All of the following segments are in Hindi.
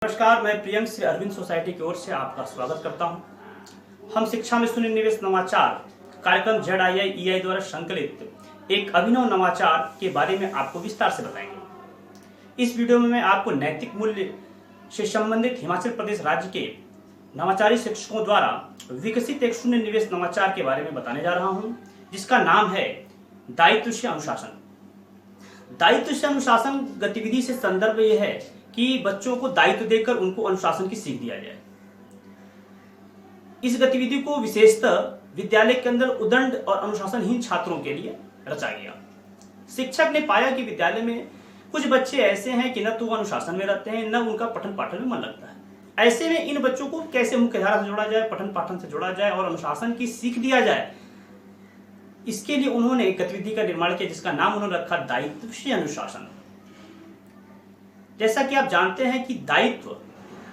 नमस्कार, मैं प्रियंक श्री अरविंद सोसाइटी की ओर से आपका स्वागत करता हूं। हम शिक्षा में सुनिवेश नवाचार कार्यक्रम ZII द्वारा संकलित एक अभिनव नवाचार के बारे में आपको विस्तार से बताएंगे। इस वीडियो में मैं आपको नैतिक मूल्य से संबंधित हिमाचल प्रदेश राज्य के नवाचारी शिक्षकों द्वारा विकसित एक शून्य निवेश नवाचार के बारे में बताने जा रहा हूं, जिसका नाम है दायित्व से अनुशासन। दायित्व से अनुशासन गतिविधि से संदर्भ यह है कि बच्चों को दायित्व देकर उनको अनुशासन की सीख दिया जाए। इस गतिविधि को विशेषतः विद्यालय के अंदर उदंड और अनुशासनहीन छात्रों के लिए रचा गया। शिक्षक ने पाया कि विद्यालय में कुछ बच्चे ऐसे हैं कि न तो वो अनुशासन में रहते हैं, न उनका पठन पाठन में मन लगता है। ऐसे में इन बच्चों को कैसे मुख्यधारा से जोड़ा जाए, पठन पाठन से जोड़ा जाए और अनुशासन की सीख दिया जाए, इसके लिए उन्होंने एक गतिविधि का निर्माण किया, जिसका नाम उन्होंने रखा दायित्व से अनुशासन। जैसा कि आप जानते हैं कि दायित्व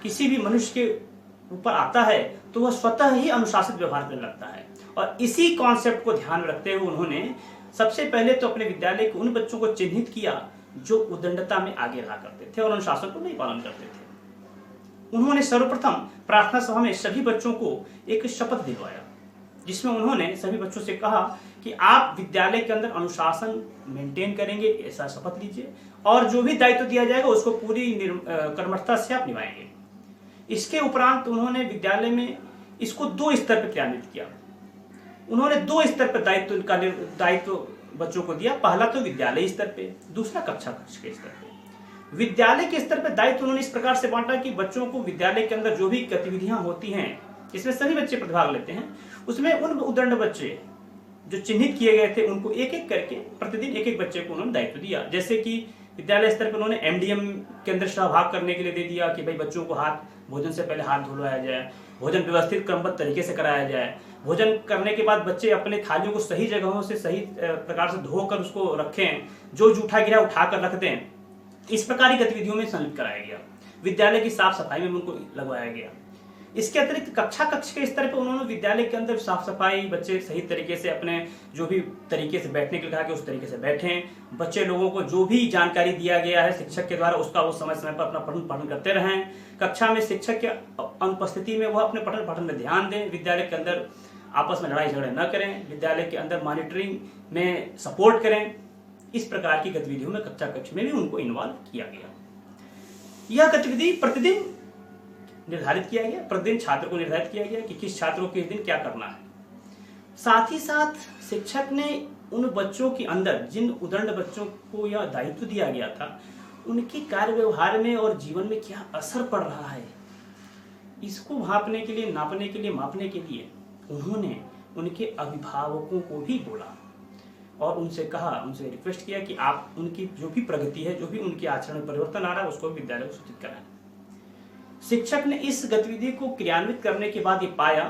किसी भी मनुष्य के ऊपर आता है तो वह स्वतः ही अनुशासित व्यवहार करने लगता है, और इसी कॉन्सेप्ट को ध्यान में रखते हुए उन्होंने सबसे पहले तो अपने विद्यालय के उन बच्चों को चिन्हित किया जो उदंडता में आगे रहा करते थे और अनुशासन को नहीं पालन करते थे। उन्होंने सर्वप्रथम प्रार्थना सभा में सभी बच्चों को एक शपथ दिलवाया, जिसमें उन्होंने सभी बच्चों से कहा कि आप विद्यालय के अंदर अनुशासन मेंटेन करेंगे, ऐसा शपथ लीजिए, और जो भी दायित्व दिया जाएगा उसको पूरी कर्मठता से आप निभाएंगे। इसके उपरांत उन्होंने विद्यालय में इसको 2 स्तर पर क्रियान्वित किया। उन्होंने 2 स्तर पर दायित्व बच्चों को दिया। पहला तो विद्यालय स्तर पे, दूसरा कक्षा कक्ष के स्तर पे। विद्यालय के स्तर पर दायित्व उन्होंने इस प्रकार से बांटा कि बच्चों को विद्यालय के अंदर जो भी गतिविधियां होती हैं, इसमें सभी बच्चे प्रतिभाग लेते हैं, उसमें उन उदंड बच्चे जो चिन्हित किए गए थे उनको एक एक करके प्रतिदिन एक एक बच्चे को उन्होंने दायित्व दिया। जैसे कि विद्यालय स्तर पर उन्होंने MDM के अंदर सहभाग करने के लिए दे दिया कि भाई बच्चों को भोजन से पहले हाथ धुलवाया जाए, भोजन व्यवस्थित क्रमबद्ध तरीके से कराया जाए, भोजन करने के बाद बच्चे अपने थालियों को सही जगहों से सही प्रकार से धोकर उसको रखें, जो जूठा गिरा उठाकर रख दें। इस प्रकार की गतिविधियों में संलिप्त कराया गया। विद्यालय की साफ सफाई में उनको लगवाया गया। इसके अतिरिक्त कक्षा कक्ष के स्तर पर उन्होंने विद्यालय के अंदर साफ सफाई, बच्चे सही तरीके से अपने जो भी तरीके से बैठने के लिए कहा कि उस तरीके से बैठें, बच्चे लोगों को जो भी जानकारी दिया गया है शिक्षक के द्वारा उसका वो समय समय पर अपना पठन पाठन करते रहें। कक्षा में शिक्षक के अनुपस्थिति में वह अपने पठन पाठन में ध्यान दें। विद्यालय के अंदर आपस में लड़ाई झगड़े न करें, विद्यालय के अंदर मॉनिटरिंग में सपोर्ट करें। इस प्रकार की गतिविधियों में कक्षा कक्ष में भी उनको इन्वॉल्व किया गया। यह गतिविधि प्रतिदिन निर्धारित किया गया, प्रतिदिन छात्र को निर्धारित किया गया कि किस छात्र को किस दिन क्या करना है। साथ ही साथ शिक्षक ने उन बच्चों के अंदर, जिन उदंड बच्चों को यह दायित्व दिया गया था, उनके कार्य व्यवहार में और जीवन में क्या असर पड़ रहा है, इसको भांपने के लिए, नापने के लिए, मापने के लिए उन्होंने उनके अभिभावकों को भी बोला और उनसे कहा, उनसे रिक्वेस्ट किया कि आप उनकी जो भी प्रगति है, जो भी उनके आचरण में परिवर्तन आ रहा है, उसको विद्यालय को सूचित कराएं। शिक्षक ने इस गतिविधि को क्रियान्वित करने के बाद ये पाया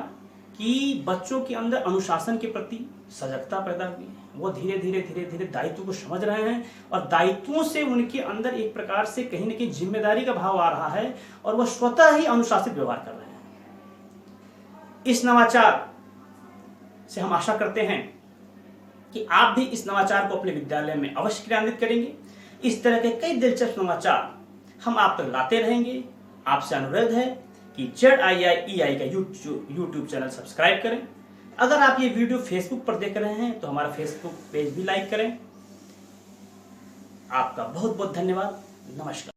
कि बच्चों के अंदर अनुशासन के प्रति सजगता पैदा हुई। वो धीरे धीरे दायित्व को समझ रहे हैं और दायित्वों से उनके अंदर एक प्रकार से कहीं न कहीं जिम्मेदारी का भाव आ रहा है और वह स्वतः ही अनुशासित व्यवहार कर रहे हैं। इस नवाचार से हम आशा करते हैं कि आप भी इस नवाचार को अपने विद्यालय में अवश्य क्रियान्वित करेंगे। इस तरह के कई दिलचस्प नवाचार हम आप तक लाते रहेंगे। आपसे अनुरोध है कि ZII का YouTube चैनल सब्सक्राइब करें। अगर आप ये वीडियो फेसबुक पर देख रहे हैं तो हमारा फेसबुक पेज भी लाइक करें। आपका बहुत बहुत धन्यवाद। नमस्कार।